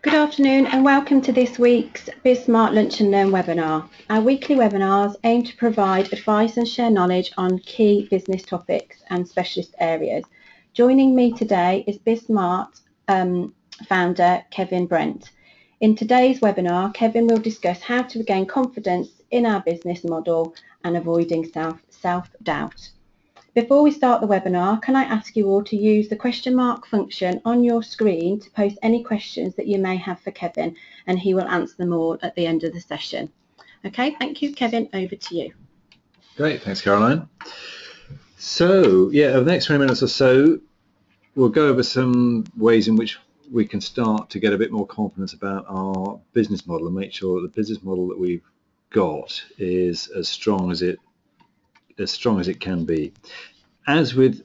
Good afternoon and welcome to this week's BizSmart Lunch and Learn webinar. Our weekly webinars aim to provide advice and share knowledge on key business topics and specialist areas. Joining me today is BizSmart founder Kevin Brent. In today's webinar, Kevin will discuss how to regain confidence in our business model and avoiding self-doubt. Before we start the webinar, can I ask you all to use the question mark function on your screen to post any questions that you may have for Kevin, and he will answer them all at the end of the session. Okay, thank you, Kevin, over to you. Great, thanks Caroline. So over the next 20 minutes or so, we'll go over some ways in which we can start to get a bit more confidence about our business model and make sure that the business model that we've got is as strong as it can be. As with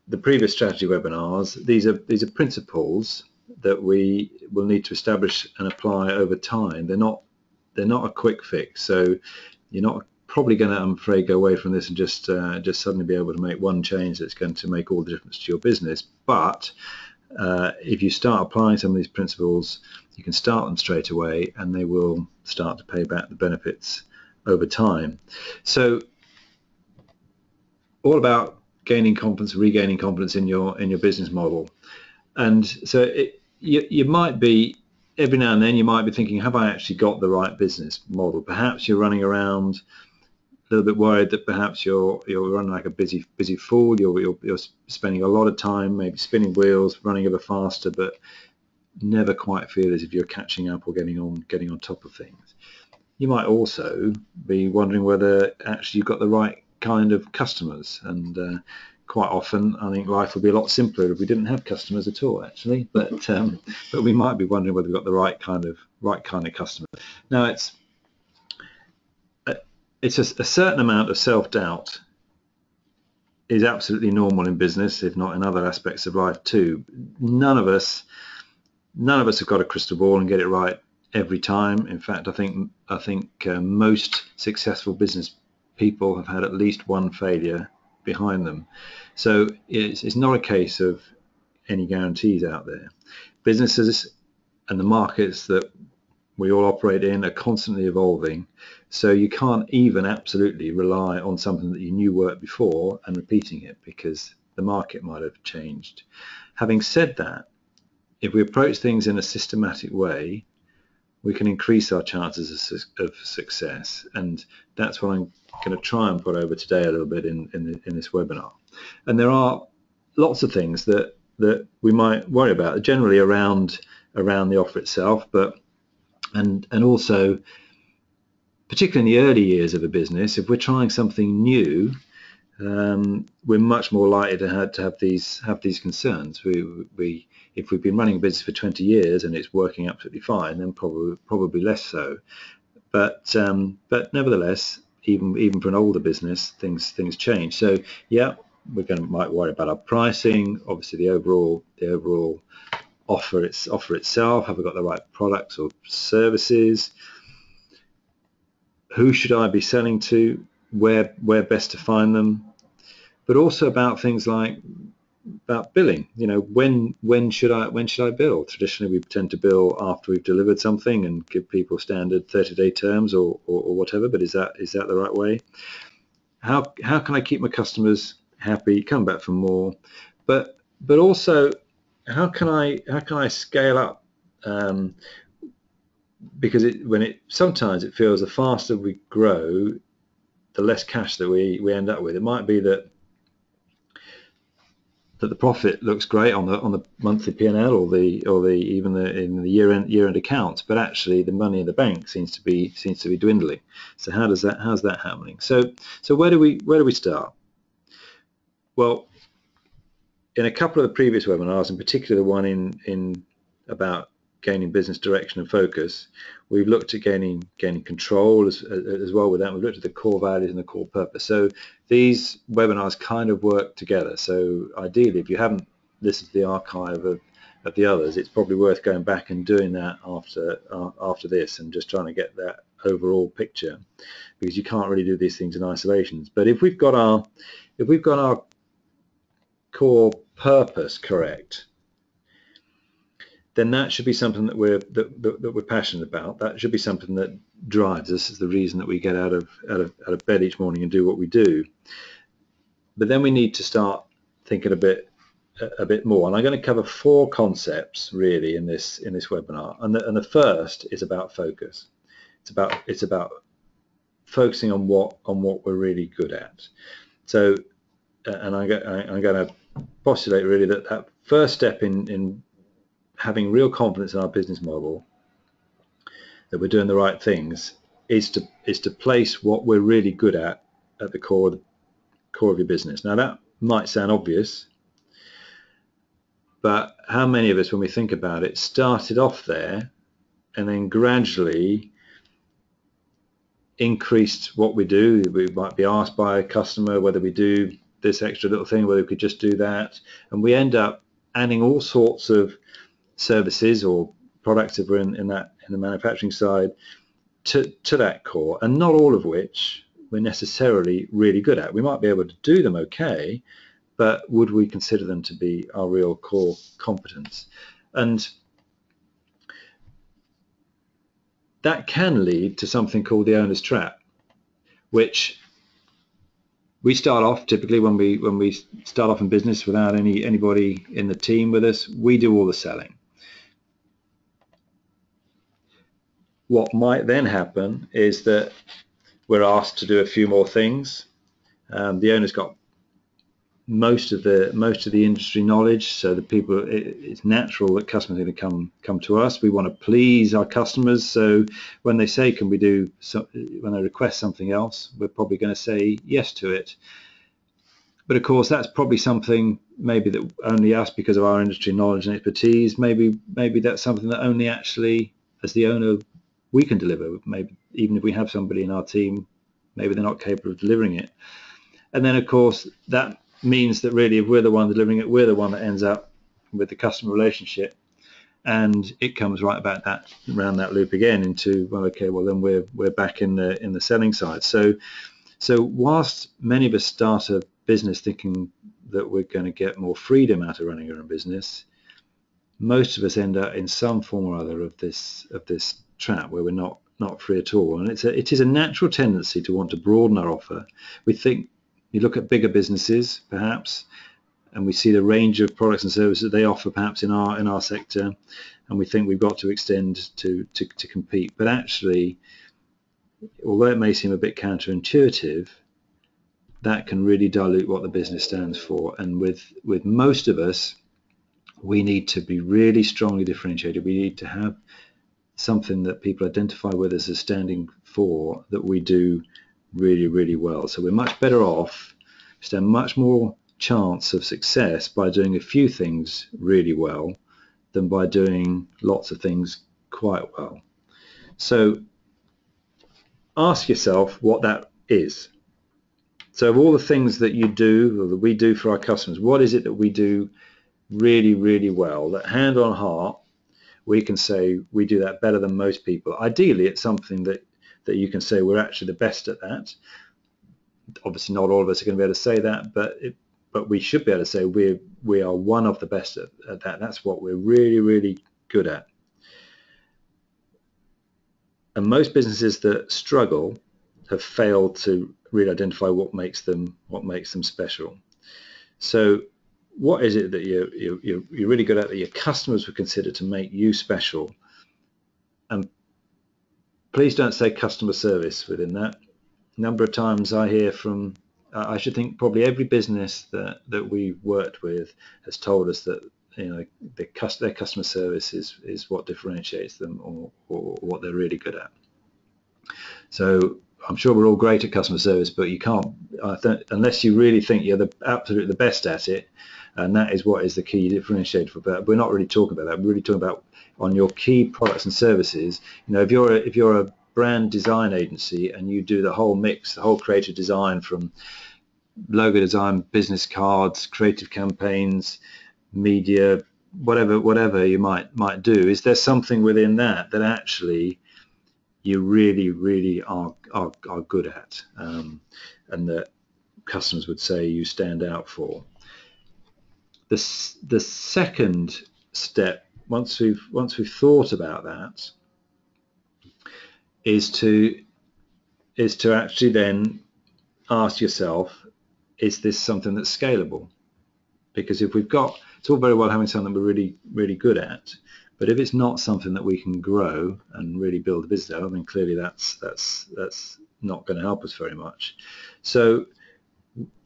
the previous strategy webinars, these are principles that we will need to establish and apply over time. They're not a quick fix, so you're not probably going to, I'm afraid, go away from this and just suddenly be able to make one change that's going to make all the difference to your business. But if you start applying some of these principles, you can start them straight away and they will start to pay back the benefits over time. So all about gaining confidence, regaining confidence in your business model. And so you might be, every now and then you might be thinking, have I actually got the right business model? Perhaps you're running around a little bit worried that perhaps you're running like a busy fool. You're spending a lot of time maybe spinning wheels, running ever faster, but never quite feel as if you're catching up or getting on top of things. You might also be wondering whether actually you've got the right kind of customers, and quite often I think life would be a lot simpler if we didn't have customers at all, actually. But we might be wondering whether we've got the right kind of customer. Now it's a certain amount of self-doubt is absolutely normal in business, if not in other aspects of life too. None of us have got a crystal ball and get it right every time. In fact, I think most successful business people have had at least one failure behind them. So it's not a case of any guarantees out there. Businesses and the markets that we all operate in are constantly evolving, so you can't even absolutely rely on something that you knew worked before and repeating it, because the market might have changed. Having said that, if we approach things in a systematic way, we can increase our chances of success, and that's what I'm going to try and put over today a little bit in this webinar. And there are lots of things that we might worry about, generally around the offer itself, and also particularly in the early years of a business. If we're trying something new, we're much more likely to have these concerns. If we've been running a business for 20 years and it's working absolutely fine, then probably less so. But nevertheless, even for an older business, things change. So yeah, might worry about our pricing, obviously the overall offer itself. Have we got the right products or services? Who should I be selling to? Where best to find them? But also about things like about billing. When should I bill? Traditionally, we tend to bill after we've delivered something and give people standard 30-day terms or whatever. But is that the right way? How can I keep my customers happy, come back for more? But also, how can I scale up? Because sometimes it feels the faster we grow, the less cash that we end up with. It might be that the profit looks great on the monthly P&L or even in the year-end accounts, but actually the money in the bank seems to be dwindling. So how's that happening? So where do we start? Well, in a couple of the previous webinars, in particular the one in about gaining business direction and focus, we've looked at gaining control as well with that. We've looked at the core values and the core purpose. So these webinars kind of work together. So ideally, if you haven't listened to the archive of the others, it's probably worth going back and doing that after this and just trying to get that overall picture, because you can't really do these things in isolations. But if we've got our core purpose correct, then that should be something that we're passionate about. That should be something that drives us, is the reason that we get out of bed each morning and do what we do. But then we need to start thinking a bit more. And I'm going to cover 4 concepts really in this webinar. And the first is about focus. It's about focusing on what we're really good at. So, and I'm going to postulate really that first step in having real confidence in our business model, that we're doing the right things, is to place what we're really good at the core of your business. Now that might sound obvious, but how many of us, when we think about it, started off there and then gradually increased what we do? We might be asked by a customer whether we do this extra little thing, whether we could just do that, and we end up adding all sorts of services or products, if we're in the manufacturing side, to that core, and not all of which we're necessarily really good at. We might be able to do them okay, but would we consider them to be our real core competence? And that can lead to something called the owner's trap, which we start off typically when we start off in business without anybody in the team with us. We do all the selling. What might then happen is that we're asked to do a few more things. The owner's got most of the industry knowledge, so the people, it's natural that customers are going to come to us. We want to please our customers, so when they say can we do when they request something else, we're probably going to say yes to it. But of course that's probably something maybe that only us, because of our industry knowledge and expertise, maybe that's something that only actually as the owner we can deliver. Maybe even if we have somebody in our team, maybe they're not capable of delivering it. And then of course that means that really if we're the one delivering it, we're the one that ends up with the customer relationship, and it comes right back around that loop again into, well, okay, well then we're back in the selling side. So whilst many of us start a business thinking that we're going to get more freedom out of running our own business, most of us end up in some form or other of this trap where we're not free at all. And it is a natural tendency to want to broaden our offer. We think, you look at bigger businesses perhaps, and we see the range of products and services they offer perhaps in our sector, and we think we've got to extend to compete. But actually, although it may seem a bit counterintuitive, that can really dilute what the business stands for. And with most of us, we need to be really strongly differentiated. We need to have something that people identify with us as standing for, that we do really, really well. So we're much better off, stand much more chance of success by doing a few things really well than by doing lots of things quite well. So ask yourself what that is. So of all the things that you do, or that we do for our customers, what is it that we do really, really well, that hand on heart we can say we do that better than most people? Ideally it's something that you can say we're actually the best at that. Obviously not all of us are going to be able to say that, but we should be able to say we are one of the best at that. That's what we're really, really good at. And most businesses that struggle have failed to really identify what makes them special. So what is it that you're really good at, that your customers would consider to make you special? And please don't say customer service within that. A number of times I hear from, I should think probably every business that we've worked with has told us that, you know, their customer service is what differentiates them, or what they're really good at. So I'm sure we're all great at customer service, but you can't, unless you really think you're absolutely the best at it, and that is what is the key differentiator for that. We're not really talking about that. We're really talking about on your key products and services. You know, if you're a brand design agency and you do the whole mix, the whole creative design, from logo design, business cards, creative campaigns, media, whatever you might do, is there something within that actually you really, really are good at, and that customers would say you stand out for? The second step once we've thought about that, is to actually then ask yourself, is this something that's scalable? Because if we've got, it's all very well having something we're really, really good at, but if it's not something that we can grow and really build a business out, I mean, clearly that's not going to help us very much. So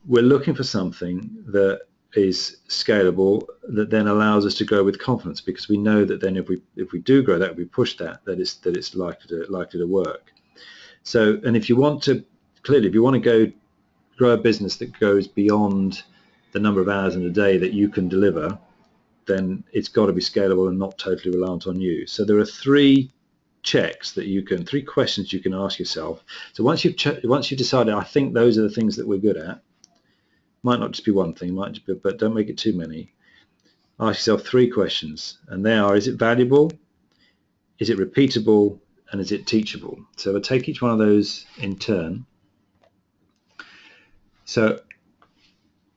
we're looking for something that is scalable, that then allows us to grow with confidence, because we know that then if we do grow that, if we push that it's likely to work. So, and if you want to grow a business that goes beyond the number of hours in a day that you can deliver, then it's got to be scalable and not totally reliant on you. So there are three questions you can ask yourself. So once you've decided, I think those are the things that we're good at, might not just be one thing, might just be, but don't make it too many. Ask yourself three questions, and they are: is it valuable, is it repeatable, and is it teachable? So we'll take each one of those in turn. So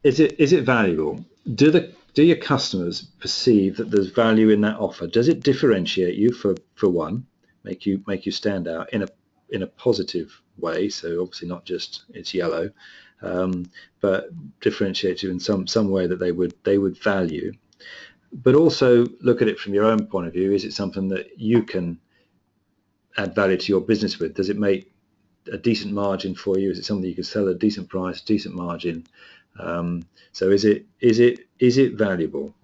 is it valuable? Do your customers perceive that there's value in that offer? Does it differentiate you, for one, make you stand out in a positive way? So obviously not just it's yellow, but differentiate you in some way that they would value. But also look at it from your own point of view. Is it something that you can add value to your business with? Does it make a decent margin for you? Is it something you can sell at a decent price, decent margin? So is it valuable?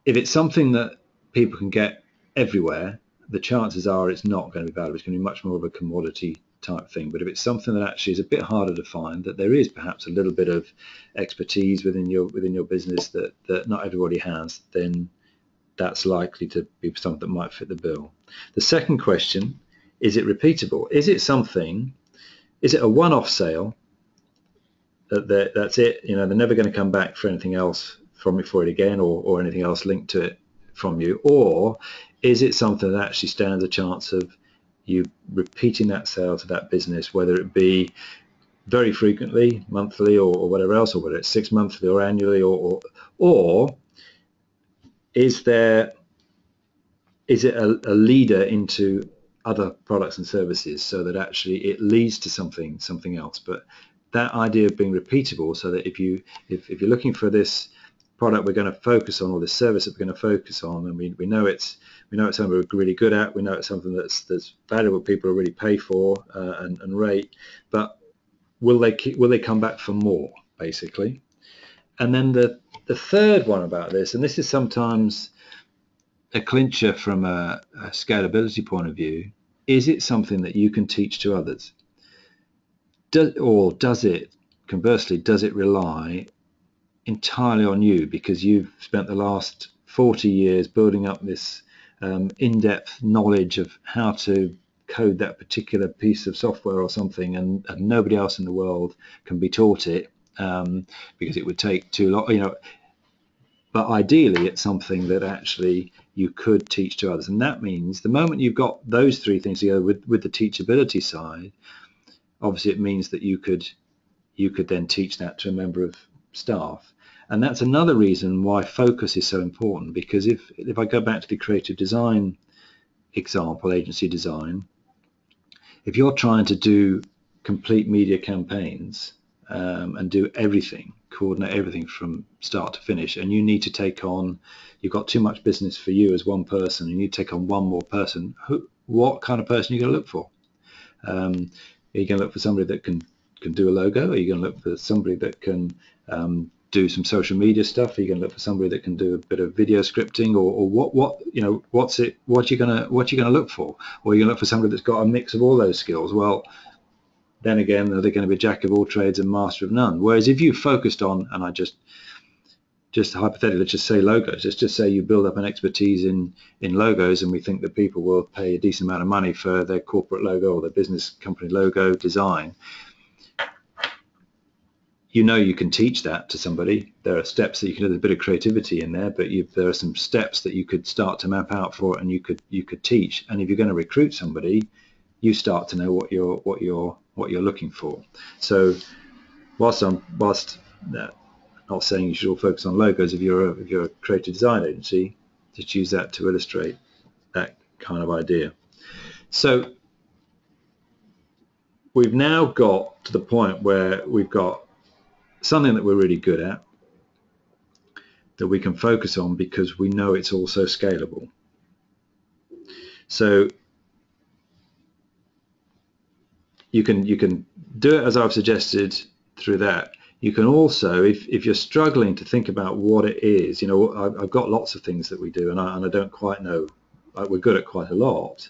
If it's something that people can get everywhere, the chances are it's not going to be valuable. It's going to be much more of a commodity type thing. But if it's something that actually is a bit harder to find, that there is perhaps a little bit of expertise within your business that not everybody has, then that's likely to be something that might fit the bill. The second question: is it repeatable? Is it a one-off sale? That's it. They're never going to come back for anything else for it again, or anything else linked to it from you? Or is it something that actually stands a chance of you repeating that sale to that business, whether it be very frequently, monthly, or whatever else, or whether it's 6 monthly or annually, or is it a leader into other products and services, so that actually it leads to something else? But that idea of being repeatable, so that if you're looking for this product we're going to focus on, or this service that we're going to focus on, and we know it's something we're really good at, we know it's something that's valuable, people will really pay for and rate, but will they come back for more, basically? And then the third one about this, and this is sometimes a clincher from a scalability point of view: is it something that you can teach to others? Conversely, does it rely entirely on you, because you've spent the last 40 years building up this in-depth knowledge of how to code that particular piece of software or something, and nobody else in the world can be taught it, because it would take too long, but ideally it's something that actually you could teach to others. And that means the moment you've got those three things together with the teachability side, obviously it means that you could then teach that to a member of staff. And that's another reason why focus is so important, because if I go back to the creative design example, agency design, if you're trying to do complete media campaigns and do everything, coordinate everything from start to finish, and you need to take on, you've got too much business for you as one person, and you take on one more person, what kind of person are you going to look for? Are you going to look for somebody that can do a logo? Are you going to look for somebody that can do some social media stuff? Are you going to look for somebody that can do a bit of video scripting, or what you going to look for? Or are you going to look for somebody that's got a mix of all those skills? Well, then again, are they going to be a jack of all trades and master of none? Whereas if you focused on, and I just hypothetically, let's just say logos. Let's just say you build up an expertise in logos, and we think that people will pay a decent amount of money for their corporate logo or their business company logo design. You can teach that to somebody. There are steps that you can do. There's a bit of creativity in there, but there are some steps that you could start to map out for, and you could teach. And if you're going to recruit somebody, you start to know what you're looking for. So whilst not saying you should all focus on logos if you're a creative design agency. Just use that to illustrate that kind of idea. So we've now got to the point where we've got something that we're really good at, that we can focus on because we know it's also scalable. So you can do it as I've suggested through that. You can also, if you're struggling to think about what it is, you know, I've got lots of things that we do, and I don't quite know, like, we're good at quite a lot.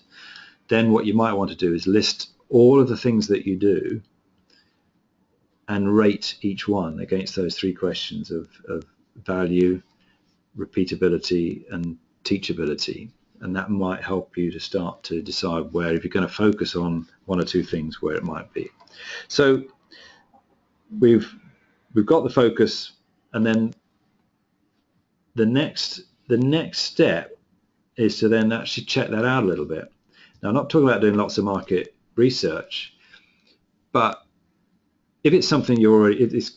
Then what you might want to do is list all of the things that you do and rate each one against those three questions of value, repeatability, and teachability. And that might help you to start to decide where, if you're going to focus on one or two things, where it might be. So we've got the focus, and then the next step is to then actually check that out a little bit. Now, I'm not talking about doing lots of market research, but if it's something you're already, it's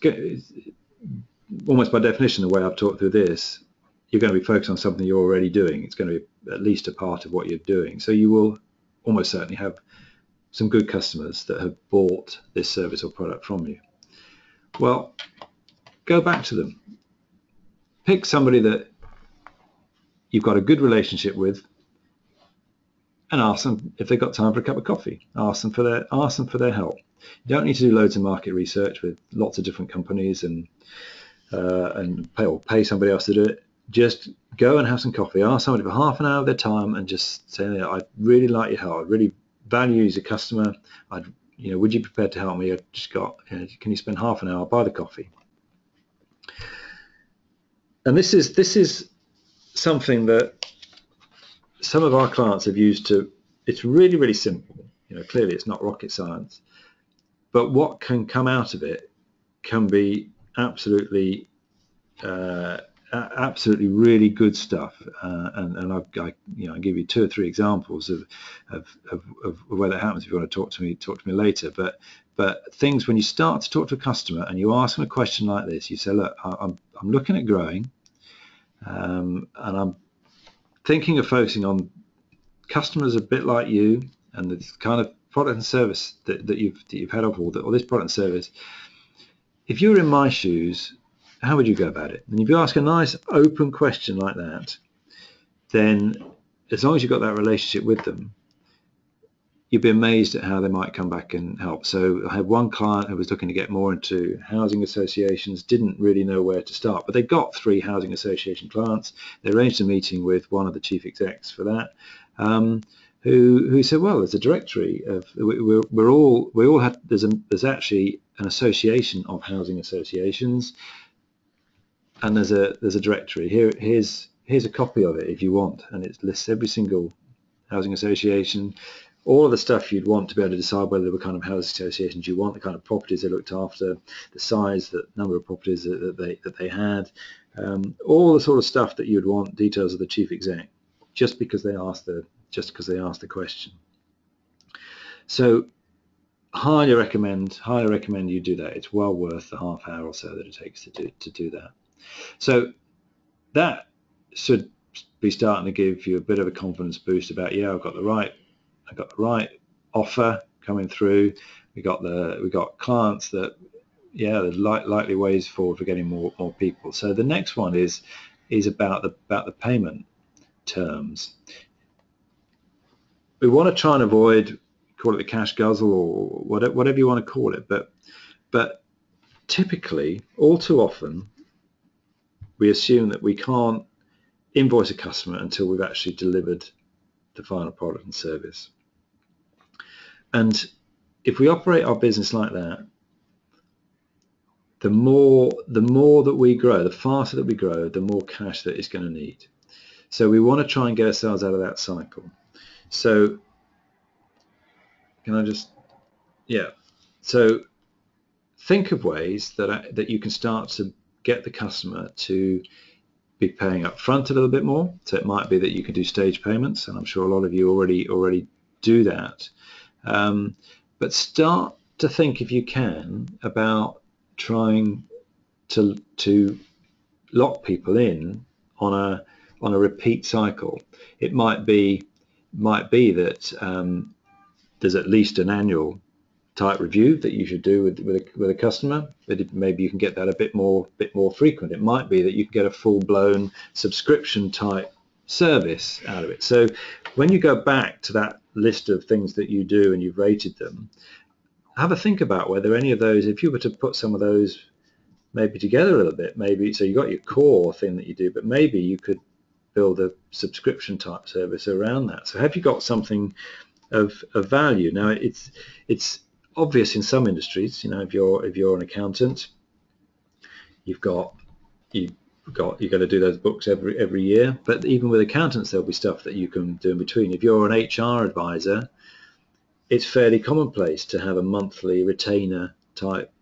almost by definition, the way I've talked through this, you're going to be focused on something you're already doing. It's going to be at least a part of what you're doing. So you will almost certainly have some good customers that have bought this service or product from you. Well, go back to them. Pick somebody that you've got a good relationship with and ask them if they've got time for a cup of coffee. Ask them for their help. You don't need to do loads of market research with lots of different companies and pay somebody else to do it. Just go and have some coffee. Ask somebody for half an hour of their time and just say, I'd really like your help. I really value you as a customer. Would you be prepared to help me? I've just got, can you spend half an hour? I'll buy the coffee. And this is something that some of our clients have used to. It's really, really simple. Clearly it's not rocket science, but what can come out of it can be absolutely really good stuff. And I give you 2 or 3 examples of where that happens if you want to talk to me later. But things when you start to talk to a customer and you ask them a question like this, you say, look, I'm looking at growing, and I'm thinking of focusing on customers a bit like you and the kind of product and service that you've had of, or this product and service. If you were in my shoes, how would you go about it? And if you ask a nice open question like that, then as long as you've got that relationship with them, you'd be amazed at how they might come back and help. So I had one client who was looking to get more into housing associations, didn't really know where to start, but they got 3 housing association clients. They arranged a meeting with one of the chief execs for that, who said, well, there's a directory of, there's actually an association of housing associations, and there's a directory. Here's a copy of it if you want, and it lists every single housing association, all of the stuff you'd want to be able to decide whether they were kind of housing associations you want, the kind of properties they looked after, the size, the number of properties that they had, all the sort of stuff that you'd want, details of the chief exec, just because they asked the question. So highly recommend you do that. It's well worth the half hour or so that it takes to do that. So that should be starting to give you a bit of a confidence boost about, I've got the right offer coming through. We got clients that, there's likely ways forward for getting more people. So the next one is about the payment terms. We want to try and avoid, call it the cash guzzle or whatever you want to call it, but typically, all too often, we assume that we can't invoice a customer until we've actually delivered the final product and service. And if we operate our business like that, the more that we grow, the faster that we grow, the more cash that it's going to need. So we want to try and get ourselves out of that cycle. So can I just, so think of ways that you can start to get the customer to be paying up front a little bit more. So it might be that you can do stage payments, and I'm sure a lot of you already do that. But start to think, if you can, about trying to lock people in on a repeat cycle. It might be that there's at least an annual type review that you should do with a customer, but maybe you can get that a bit more frequent. It might be that you can get a full-blown subscription type service out of it. So when you go back to that list of things that you do and you've rated them, have a think about whether any of those, if you were to put some of those maybe together a little bit, maybe, so you got your core thing that you do, but maybe you could build a subscription type service around that. So have you got something of value? Now it's obvious in some industries, you know, if you're an accountant, you've got to do those books every year, but even with accountants there'll be stuff that you can do in between. If you're an HR advisor, it's fairly commonplace to have a monthly retainer type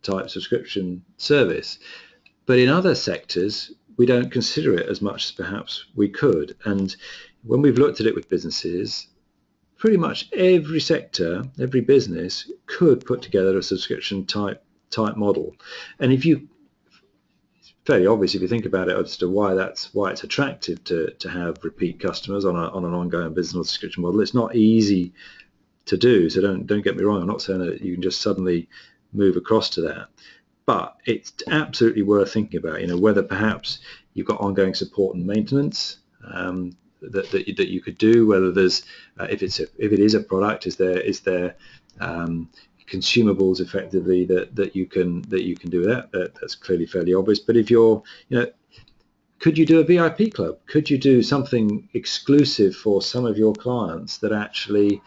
subscription service, but in other sectors we don't consider it as much as perhaps we could. And when we've looked at it with businesses, pretty much every sector, every business could put together a subscription type model. And it's fairly obvious if you think about it as to why it's attractive to have repeat customers on an ongoing business or subscription model. It's not easy to do, so don't get me wrong. I'm not saying that you can just suddenly move across to that, but it's absolutely worth thinking about. You know, whether perhaps you've got ongoing support and maintenance that you could do. Whether there's if it is a product, is there consumables effectively that you can do that. That's clearly fairly obvious. But if you're, you know, could you do a VIP club? Could you do something exclusive for some of your clients that actually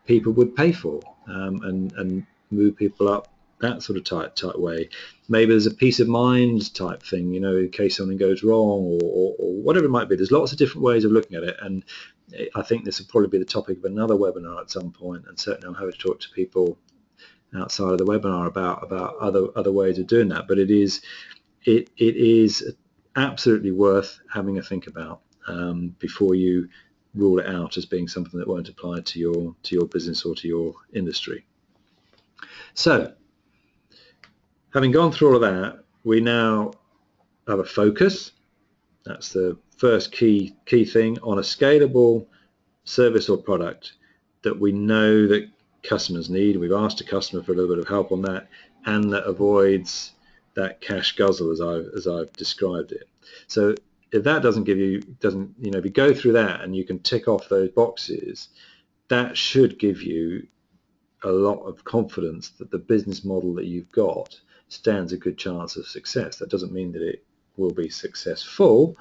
people would pay for, and move people up that sort of type way? Maybe there's a peace of mind type thing, you know, in case something goes wrong or whatever it might be. There's lots of different ways of looking at it, and I think this will probably be the topic of another webinar at some point, and certainly I'm happy to talk to people outside of the webinar about other ways of doing that. But it is absolutely worth having a think about before you rule it out as being something that won't apply to your business or to your industry. So, having gone through all of that, we now have a focus. That's the first key thing on a scalable service or product that we know that customers need. We've asked a customer for a little bit of help on that, and that avoids that cash guzzle as I've described it. So if that doesn't, you know, if you go through that and you can tick off those boxes, that should give you a lot of confidence that the business model that you've got stands a good chance of success. That doesn't mean that it will be successful,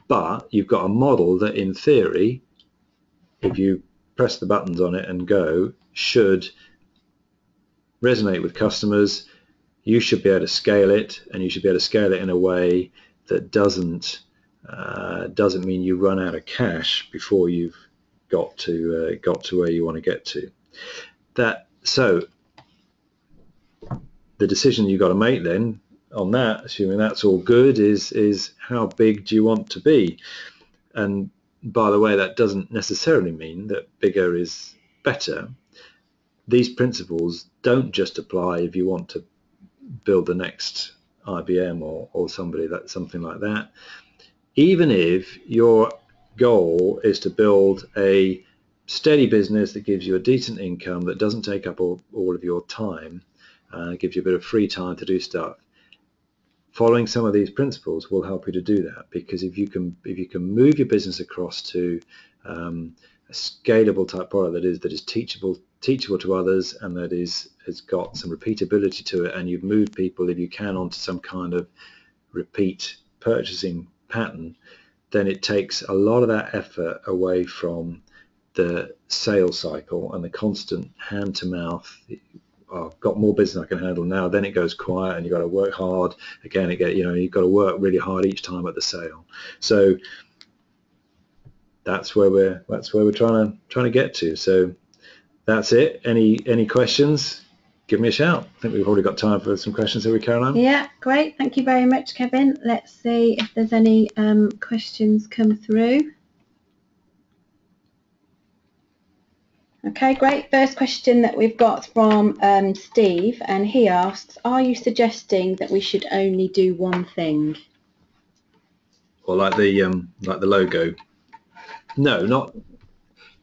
but you've got a model that in theory, if you press the buttons on it and go, should resonate with customers. You should be able to scale it, and you should be able to scale it in a way that doesn't mean you run out of cash before you've got to where you want to get to. So the decision you've got to make then on that, assuming that's all good, is how big do you want to be? And by the way, that doesn't necessarily mean that bigger is better. These principles don't just apply if you want to build the next IBM or something like that. Even if your goal is to build a steady business that gives you a decent income, that doesn't take up all of your time, gives you a bit of free time to do stuff, following some of these principles will help you to do that. Because if you can move your business across to a scalable type product that is teachable to others, and that has got some repeatability to it, and you've moved people, if you can, onto some kind of repeat purchasing pattern, then it takes a lot of that effort away from the sales cycle and the constant hand to mouth. I've got more business I can handle now. Then it goes quiet, and you've got to work hard again. You've got to work really hard each time at the sale. So that's where we're trying to get to. So that's it. Any questions? Give me a shout. I think we've already got time for some questions. Have we, Caroline? Yeah, great. Thank you very much, Kevin. Let's see if there's any questions come through. Okay, great. First question that we've got from Steve, and he asks, are you suggesting that we should only do one thing? Or like the logo? No, not.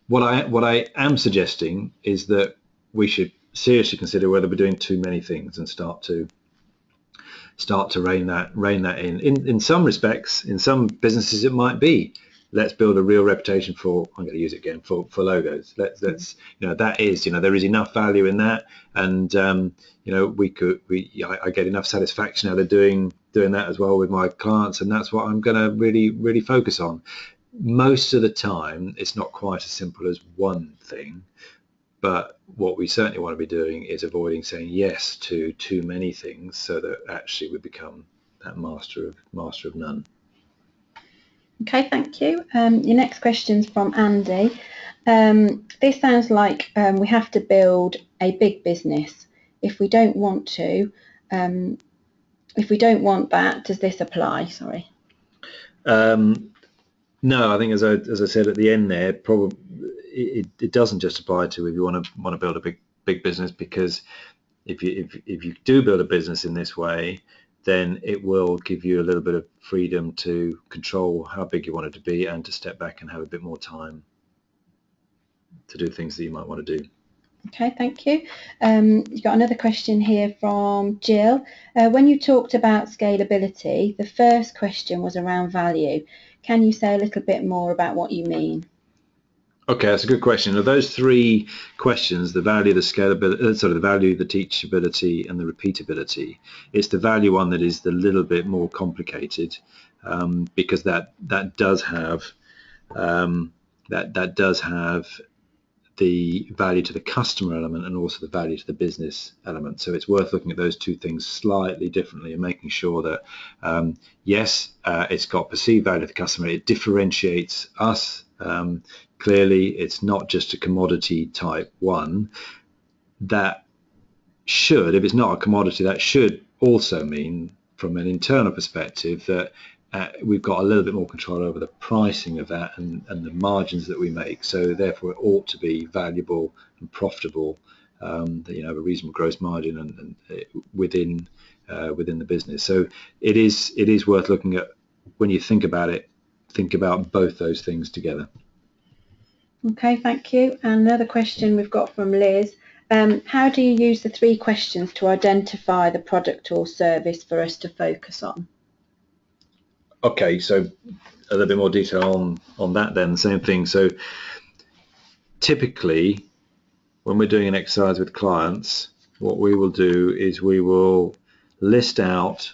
What I am suggesting is that we should seriously consider whether we're doing too many things and start to rein that in. In some respects, in some businesses, it might be, let's build a real reputation for, I'm going to use it again, for logos. Let's that is, there is enough value in that, and I get enough satisfaction out of doing that as well with my clients, and that's what I'm going to really focus on. Most of the time, it's not quite as simple as one thing. But what we certainly want to be doing is avoiding saying yes to too many things, so that actually we become that master of none. Okay, thank you. Your next question is from Andy. This sounds like we have to build a big business. If we don't want that, does this apply? Sorry. No, I think as I said at the end there, probably it doesn't just apply to if you want to build a big business, because if you do build a business in this way, then it will give you a little bit of freedom to control how big you want it to be and to step back and have a bit more time to do things that you might want to do. Okay, thank you. You've got another question here from Jill. When you talked about scalability, the first question was around value. Can you say a little bit more about what you mean? Okay, that's a good question. Of those three questions, the value, the scalability, the value, the teachability, and the repeatability, it's the value one that is the little bit more complicated, because that does have the value to the customer element and also the value to the business element. So it's worth looking at those two things slightly differently and making sure that yes, it's got perceived value to the customer. It differentiates us. Clearly, it's not just a commodity type one. That should, if it's not a commodity, that should also mean, from an internal perspective, that we've got a little bit more control over the pricing of that and the margins that we make. So therefore, it ought to be valuable and profitable. That have a reasonable gross margin and within the business. So it is worth looking at. When you think about it, think about both those things together. Okay, thank you. And another question we've got from Liz. How do you use the 3 questions to identify the product or service for us to focus on? Okay, so a little bit more detail on that then. The same thing. So typically, when we're doing an exercise with clients, what we will do is we will list out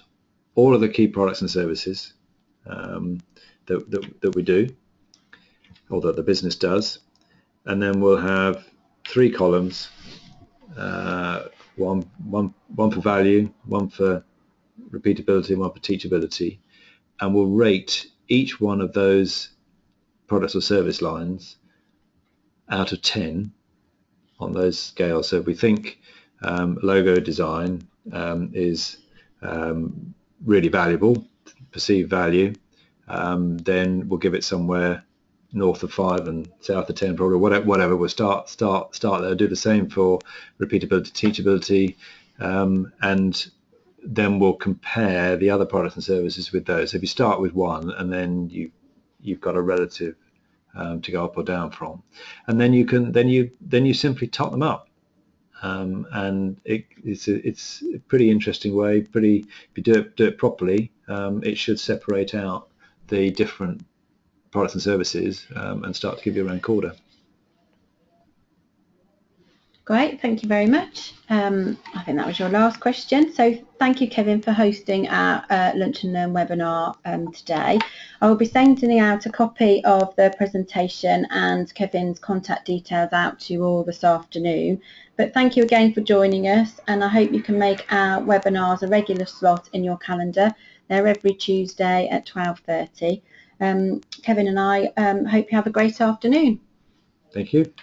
all of the key products and services that we do, or that the business does, and then we'll have 3 columns, one for value, one for repeatability, and one for teachability, and we'll rate each one of those products or service lines out of 10 on those scales. So if we think logo design is really valuable, perceived value, then we'll give it somewhere north of 5 and south of 10, probably. Whatever. We'll start there. Do the same for repeatability, teachability, and then we'll compare the other products and services with those. So if you start with one, and then you've got a relative to go up or down from, and then you simply top them up, and it's a pretty interesting way. If you do it properly, it should separate out the different products and services and start to give you a rank order. Great, thank you very much. I think that was your last question. So thank you, Kevin, for hosting our Lunch and Learn webinar today. I will be sending out a copy of the presentation and Kevin's contact details out to you all this afternoon. But thank you again for joining us, and I hope you can make our webinars a regular slot in your calendar. They're every Tuesday at 12:30. Kevin and I hope you have a great afternoon. Thank you.